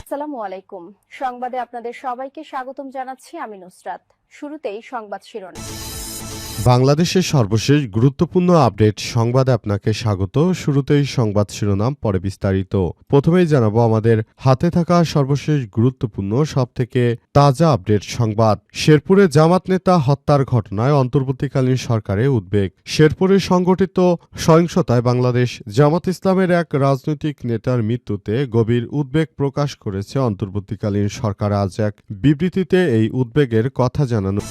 আসসালামু আলাইকুম। সংবাদে আপনাদের সবাইকে স্বাগতম জানাচ্ছি আমি নুসরাত। শুরুতেই সংবাদ শিরোনাম। বাংলাদেশের সর্বশেষ গুরুত্বপূর্ণ আপডেট সংবাদে আপনাকে স্বাগত। শুরুতেই সংবাদ শিরোনাম, পরে বিস্তারিত। প্রথমেই জানাবো আমাদের হাতে থাকা সর্বশেষ গুরুত্বপূর্ণ সবথেকে তাজা আপডেট সংবাদ। শেরপুরে জামাত নেতা হত্যার ঘটনায় অন্তর্বর্তীকালীন সরকারে উদ্বেগ। শেরপুরে সংঘটিত সহিংসতায় বাংলাদেশ জামাত ইসলামের এক রাজনৈতিক নেতার মৃত্যুতে গভীর উদ্বেগ প্রকাশ করেছে অন্তর্বর্তীকালীন সরকার। আজ এক বিবৃতিতে এই উদ্বেগের কথা জানানো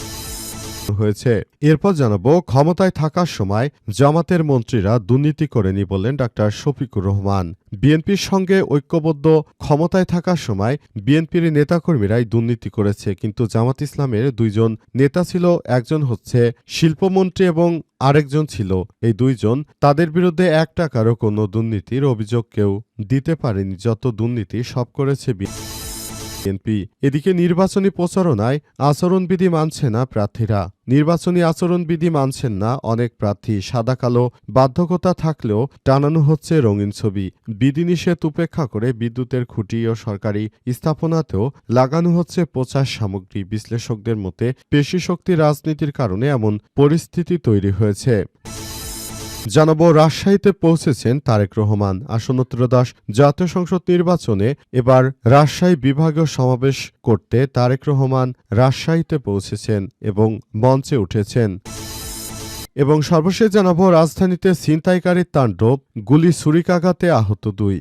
হয়েছে। এরপর জানাবো, ক্ষমতায় থাকার সময় জামাতের মন্ত্রীরা দুর্নীতি করেনি বললেন ডাক্তার শফিকুর রহমান। বিএনপির সঙ্গে ঐক্যবদ্ধ, ক্ষমতায় থাকার সময় বিএনপির নেতাকর্মীরাই দুর্নীতি করেছে, কিন্তু জামাত ইসলামের দুইজন নেতা ছিল, একজন হচ্ছে শিল্পমন্ত্রী এবং আরেকজন ছিল এই দুইজন। তাদের বিরুদ্ধে 1 টাকারও কোনো দুর্নীতির অভিযোগ কেউ দিতে পারেনি। যত দুর্নীতি সব করেছে বিএনপি। এদিকে নির্বাচনী প্রচারণায় আচরণবিধি মানছে না প্রার্থীরা। নির্বাচনী আচরণবিধি মানছেন না অনেক প্রার্থী। সাদা কালো বাধ্যকতা থাকলেও টানানো হচ্ছে রঙিন ছবি। বিধিনিষেধ উপেক্ষা করে বিদ্যুতের খুঁটি ও সরকারি স্থাপনাতেও লাগানো হচ্ছে প্রচার সামগ্রী। বিশ্লেষকদের মতে পেশিশক্তি রাজনীতির কারণে এমন পরিস্থিতি তৈরি হয়েছে। জানাবো, রাজশাহীতে পৌঁছেছেন তারেক রহমান। আসন্ন ত্রয়োদশ জাতীয় সংসদ নির্বাচনে এবার রাজশাহী বিভাগীয় সমাবেশ করতে তারেক রহমান রাজশাহীতে পৌঁছেছেন এবং মঞ্চে উঠেছেন। এবং সর্বশেষ জানাবো, রাজধানীতে ছিনতাইকারীর তাণ্ডব, গুলি ছুরিকাঘাতে আহত 2।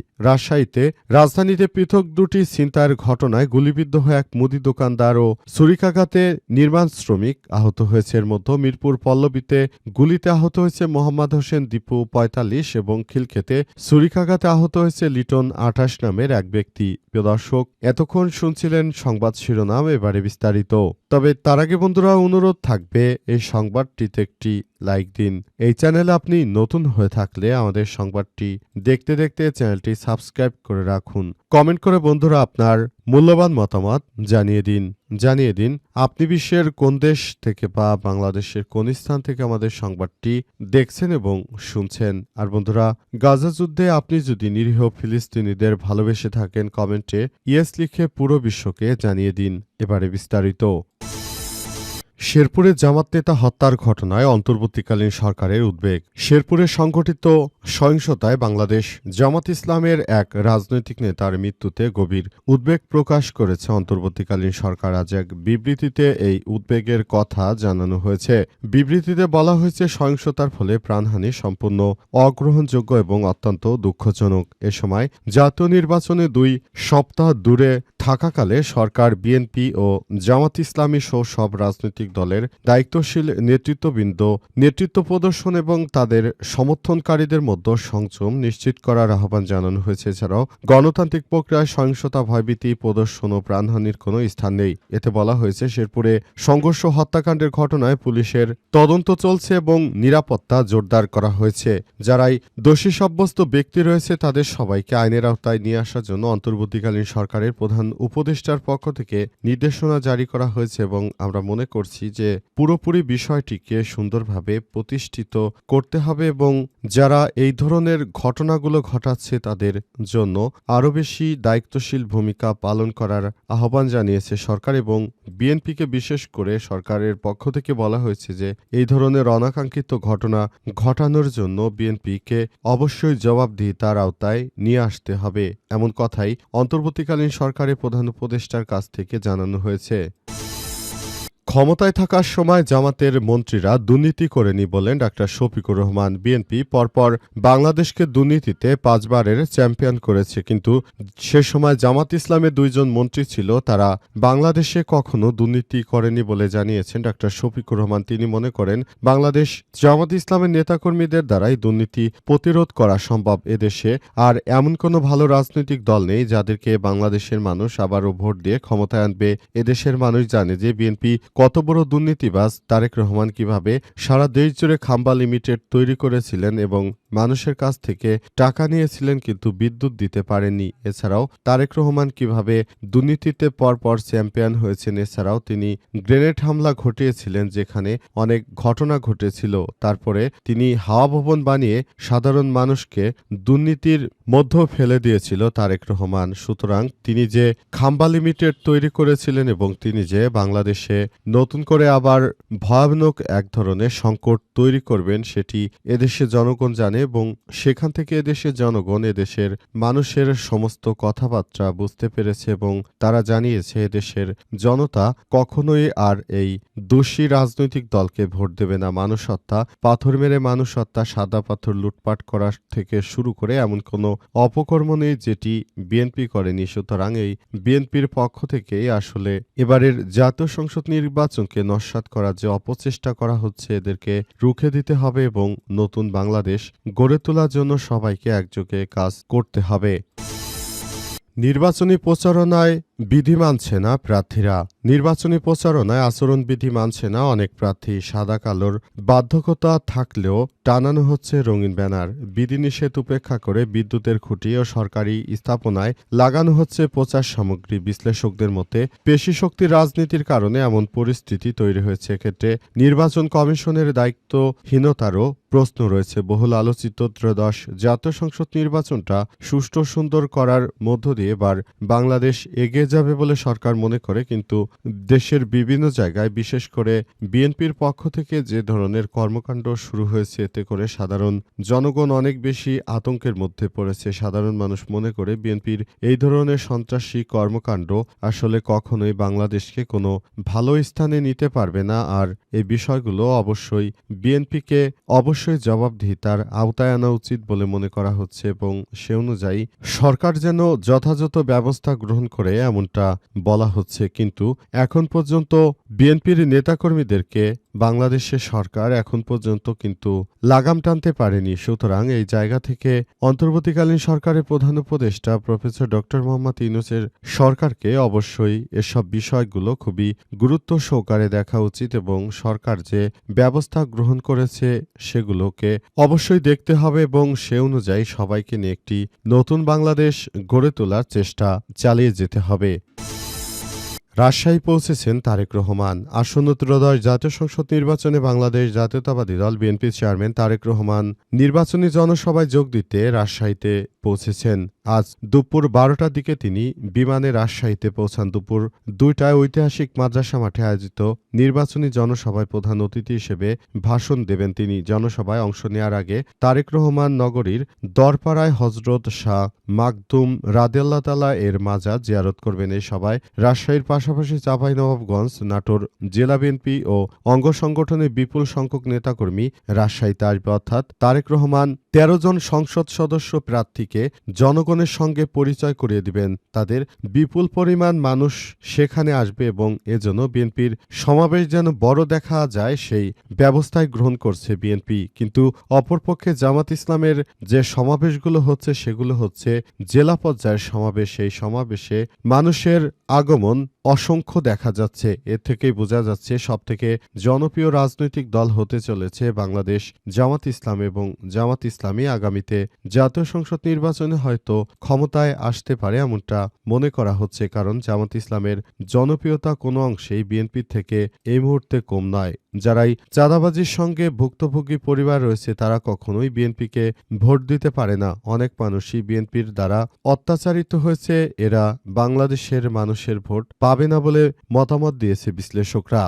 রাজধানীতে পৃথক 2টি ছিনতাইয়ের ঘটনায় গুলিবিদ্ধ হয়ে এক মুদি দোকানদার ও ছুরিকাঘাতে নির্মাণ শ্রমিক আহত হয়েছে। এর মধ্যে মিরপুর পল্লবীতে গুলিতে আহত হয়েছে মোহাম্মদ হোসেন দীপু 45 এবং খিলক্ষেতে ছুরিকাঘাতে আহত হয়েছে লিটন 28 নামের এক ব্যক্তি। প্রিয় দর্শক, এতক্ষণ শুনছিলেন সংবাদ শিরোনাম, এবারে বিস্তারিত। তবে তার আগে বন্ধুরা, অনুরোধ থাকবে এই সংবাদটিতে একটি লাইক দিন। এই চ্যানেলে আপনি নতুন হয়ে থাকলে আমাদের সংবাদটি দেখতে দেখতে চ্যানেলটি সাবস্ক্রাইব করে রাখুন। কমেন্ট করে বন্ধুরা আপনার মূল্যবান মতামত জানিয়ে দিন আপনি বিশ্বের কোন দেশ থেকে বা বাংলাদেশের কোন স্থান থেকে আমাদের সংবাদটি দেখছেন এবং শুনছেন। আর বন্ধুরা, গাজা যুদ্ধে আপনি যদি নিরীহ ফিলিস্তিনিদের ভালোবেসে থাকেন, কমেন্টে ইয়েস লিখে পুরো বিশ্বকে জানিয়ে দিন। এবারে বিস্তারিত। শেরপুরে জামাত নেতা হত্যার ঘটনায় অন্তর্বর্তীকালীন সরকারের উদ্বেগ। শেরপুরে সংঘটিত সহিংসতায় বাংলাদেশ জামাত ইসলামের এক রাজনৈতিক নেতার মৃত্যুতে গভীর উদ্বেগ প্রকাশ করেছে অন্তর্বর্তীকালীন সরকার। আজ এক বিবৃতিতে এই উদ্বেগের কথা জানানো হয়েছে। বিবৃতিতে বলা হয়েছে, সহিংসতার ফলে প্রাণহানি সম্পূর্ণ অগ্রহণযোগ্য এবং অত্যন্ত দুঃখজনক। এ সময় জাতীয় নির্বাচনে 2 সপ্তাহ দূরে থাকাকালে সরকার, বিএনপি ও জামাত ইসলামী সহ সব রাজনৈতিক দলের দায়িত্বশীল নেতৃত্ববৃন্দ নেতৃত্ব প্রদর্শন এবং তাদের সমর্থনকারীদের মধ্যে সংযম নিশ্চিত করার আহ্বান জানানো হয়েছে। এছাড়াও গণতান্ত্রিক প্রক্রিয়ায় সহিংসতা, ভয়ভীতি প্রদর্শন ও প্রাণহানির কোনো স্থান নেই। এতে বলা হয়েছে, শেরপুরে সংঘর্ষ হত্যাকাণ্ডের ঘটনায় পুলিশের তদন্ত চলছে এবং নিরাপত্তা জোরদার করা হয়েছে। যারাই দোষী সাব্যস্ত ব্যক্তি রয়েছে তাদের সবাইকে আইনের আওতায় নিয়ে আসার জন্য অন্তর্বর্তীকালীন সরকারের প্রধান উপদেষ্টার পক্ষ থেকে নির্দেশনা জারি করা হয়েছে এবং আমরা মনে করছি যে পুরোপুরি বিষয়টিকে সুন্দরভাবে প্রতিষ্ঠিত করতে হবে এবং যারা এই ধরনের ঘটনাগুলো ঘটাচ্ছে তাদের জন্য আরও বেশি দায়িত্বশীল ভূমিকা পালন করার আহ্বান জানিয়েছে সরকার। এবং বিএনপিকে বিশেষ করে সরকারের পক্ষ থেকে বলা হয়েছে যে এই ধরনের অনাকাঙ্ক্ষিত ঘটনা ঘটানোর জন্য বিএনপিকে অবশ্যই জবাবদিহিতার আওতায় নিয়ে আসতে হবে। এমন কথাই অন্তর্বর্তীকালীন সরকারের প্রধান উপদেষ্টার কাছ থেকে জানানো হয়েছে। ক্ষমতায় থাকার সময় জামাতের মন্ত্রীরা দুর্নীতি করেনি বলেন ডাক্তার শফিকুর রহমান। বিএনপি পরপর বাংলাদেশকে দুর্নীতিতে 5 বারের চ্যাম্পিয়ন করেছে, কিন্তু সে সময় জামাত ইসলামের 2 জন মন্ত্রী ছিল, তারা বাংলাদেশে কখনো দুর্নীতি করেনি বলে জানিয়েছেন ডাক্তার শফিকুর রহমান। তিনি মনে করেন, বাংলাদেশ জামাত ইসলামের নেতাকর্মীদের দ্বারাই দুর্নীতি প্রতিরোধ করা সম্ভব। এদেশে আর এমন কোনো ভালো রাজনৈতিক দল নেই যাদেরকে বাংলাদেশের মানুষ আবারও ভোট দিয়ে ক্ষমতায় আনবে। এদেশের মানুষ জানে যে বিএনপি কত বড় দুর্নীতিবাজ। তারেক রহমান কিভাবে সারা দেশ জুড়ে খাম্বা লিমিটেড তৈরি করেছিলেন এবং মানুষের কাছ থেকে টাকা নিয়েছিলেন কিন্তু বিদ্যুৎ দিতে পারেননি। এছাড়াও তারেক রহমান কিভাবে দুর্নীতিতে পরপর চ্যাম্পিয়ন হয়েছেন, এছাড়াও তিনি গ্রেনেড হামলা ঘটিয়েছিলেন যেখানে অনেক ঘটনা ঘটেছিল। তারপরে তিনি হাওয়া ভবন বানিয়ে সাধারণ মানুষকে দুর্নীতির মধ্যেও ফেলে দিয়েছিল তারেক রহমান। সুতরাং তিনি যে খাম্বা লিমিটেড তৈরি করেছিলেন এবং তিনি যে বাংলাদেশে নতুন করে আবার ভয়ানক এক ধরনের সংকট তৈরি করবেন সেটি এদেশের জনগণ জানে এবং সেখান থেকে এদেশের জনগণ এদেশের মানুষের সমস্ত কথাবার্তা বুঝতে পেরেছে এবং তারা জানিয়েছে এদেশের জনতা কখনোই আর এই দোষী রাজনৈতিক দলকে ভোট দেবে না। মানুষ হত্যা, পাথর মেরে মানুষ হত্যা, সাদা পাথর লুটপাট করা থেকে শুরু করে এমন কোনো অপকর্ম নেই যেটি বিএনপি করেনি। সুতরাং এই বিএনপির পক্ষ থেকেই আসলে এবারের জাতীয় সংসদ নির্বাচনকে নস্যাৎ করার যে অপচেষ্টা করা হচ্ছে এদেরকে রুখে দিতে হবে এবং নতুন বাংলাদেশ গড়ে তোলার জন্য সবাইকে একযোগে কাজ করতে হবে। নির্বাচনী প্রচারণায় বিধি মানছে না প্রার্থীরা। নির্বাচনী প্রচারণায় আচরণবিধি মানছে না অনেক প্রার্থী। সাদা কালোর বাধ্যকতা থাকলেও টানানো হচ্ছে রঙিন ব্যানার। বিধিনিষেধ উপেক্ষা করে বিদ্যুতের খুঁটি ও সরকারি স্থাপনায় লাগানো হচ্ছে প্রচার সামগ্রী। বিশ্লেষকদের মতে পেশি শক্তির রাজনীতির কারণে এমন পরিস্থিতি তৈরি হয়েছে। এক্ষেত্রে নির্বাচন কমিশনের দায়িত্বহীনতারও প্রশ্ন রয়েছে। বহুল আলোচিত ত্রয়োদশ জাতীয় সংসদ নির্বাচনটা সুষ্ঠু সুন্দর করার মধ্য দিয়ে এবার বাংলাদেশ এগিয়ে যাবে বলে সরকার মনে করে, কিন্তু দেশের বিভিন্ন জায়গায় বিশেষ করে বিএনপির পক্ষ থেকে যে ধরনের কর্মকাণ্ড শুরু হয়েছে এতে করে সাধারণ জনগণ অনেক বেশি আতঙ্কের মধ্যে পড়েছে। সাধারণ মানুষ মনে করে বিএনপির এই ধরনের সন্ত্রাসী কর্মকাণ্ড আসলে কখনোই বাংলাদেশকে কোনো ভালো স্থানে নিতে পারবে না। আর এই বিষয়গুলো অবশ্যই বিএনপিকে অবশ্যই জবাবদিহিতার আওতায় আনা উচিত বলে মনে করা হচ্ছে এবং সে অনুযায়ী সরকার যেন যথাযথ ব্যবস্থা গ্রহণ করে এমনটা বলা হচ্ছে। কিন্তু এখন পর্যন্ত বিএনপির নেতাকর্মীদেরকে বাংলাদেশের সরকার এখন পর্যন্ত কিন্তু লাগাম টানতে পারেনি। সুতরাং এই জায়গা থেকে অন্তর্বর্তীকালীন সরকারের প্রধান উপদেষ্টা প্রফেসর ডক্টর মোহাম্মদ ইউনূসের সরকারকে অবশ্যই এসব বিষয়গুলো খুবই গুরুত্ব সহকারে দেখা উচিত এবং সরকার যে ব্যবস্থা গ্রহণ করেছে সেগুলোকে অবশ্যই দেখতে হবে এবং সে অনুযায়ী সবাইকে নিয়ে একটি নতুন বাংলাদেশ গড়ে তোলার চেষ্টা চালিয়ে যেতে হবে। রাজশাহী পৌঁছেছেন তারেক রহমান। আসন্ন ত্রয়োদশ জাতীয় সংসদ নির্বাচনে বাংলাদেশ জাতীয়তাবাদী দল বিএনপির চেয়ারম্যান তারেক রহমান নির্বাচনী জনসভায় যোগ দিতে রাজশাহীতে পৌঁছেছেন। আজ দুপুর 12টার দিকে তিনি বিমানে রাজশাহীতে পৌঁছান। দুপুর 2টায় ঐতিহাসিক মাদ্রাসা মাঠে আয়োজিত নির্বাচনী জনসভায় প্রধান অতিথি হিসেবে ভাষণ দেবেন তিনি। জনসভায় অংশ নেওয়ার আগে তারেক রহমান নগরীর দরপাড়ায় হজরত শাহ মাকদুম রাদিয়াল্লাহু তাআলা এর মাজার জিয়ারত করবেন। এই সভায় রাজশাহীর পাশাপাশি চাঁপাইনবাবগঞ্জ, নাটোর জেলা বিএনপি ও অঙ্গ সংগঠনের বিপুল সংখ্যক নেতাকর্মী রাজশাহীতে আসবে। অর্থাৎ তারেক রহমান 13 জন সংসদ সদস্য প্রার্থীকে জনগণের সঙ্গে পরিচয় করিয়ে দিবেন। তাদের বিপুল পরিমাণ মানুষ সেখানে আসবে এবং এজন্য বিএনপির সমাবেশ যেন বড় দেখা যায় সেই ব্যবস্থায় গ্রহণ করছে বিএনপি। কিন্তু অপরপক্ষে জামাত ইসলামের যে সমাবেশগুলো হচ্ছে সেগুলো হচ্ছে জেলা পর্যায়ের সমাবেশ। সেই সমাবেশে মানুষের আগমন অসংখ্য দেখা যাচ্ছে। এর থেকেই বোঝা যাচ্ছে সবথেকে জনপ্রিয় রাজনৈতিক দল হতে চলেছে বাংলাদেশ জামাত ইসলাম এবং জামাত ইসলামী আগামীতে জাতীয় সংসদ নির্বাচনে হয়তো ক্ষমতায় আসতে পারে এমনটা মনে করা হচ্ছে। কারণ জামাত ইসলামের জনপ্রিয়তা কোনো অংশেই বিএনপির থেকে এই মুহূর্তে কম নয়। যারাই চাঁদাবাজির সঙ্গে ভুক্তভোগী পরিবার রয়েছে তারা কখনোই বিএনপিকে ভোট দিতে পারে না। অনেক মানুষই বিএনপির দ্বারা অত্যাচারিত হয়েছে, এরা বাংলাদেশের মানুষের ভোট পাবে না বলে মতামত দিয়েছে বিশ্লেষকরা।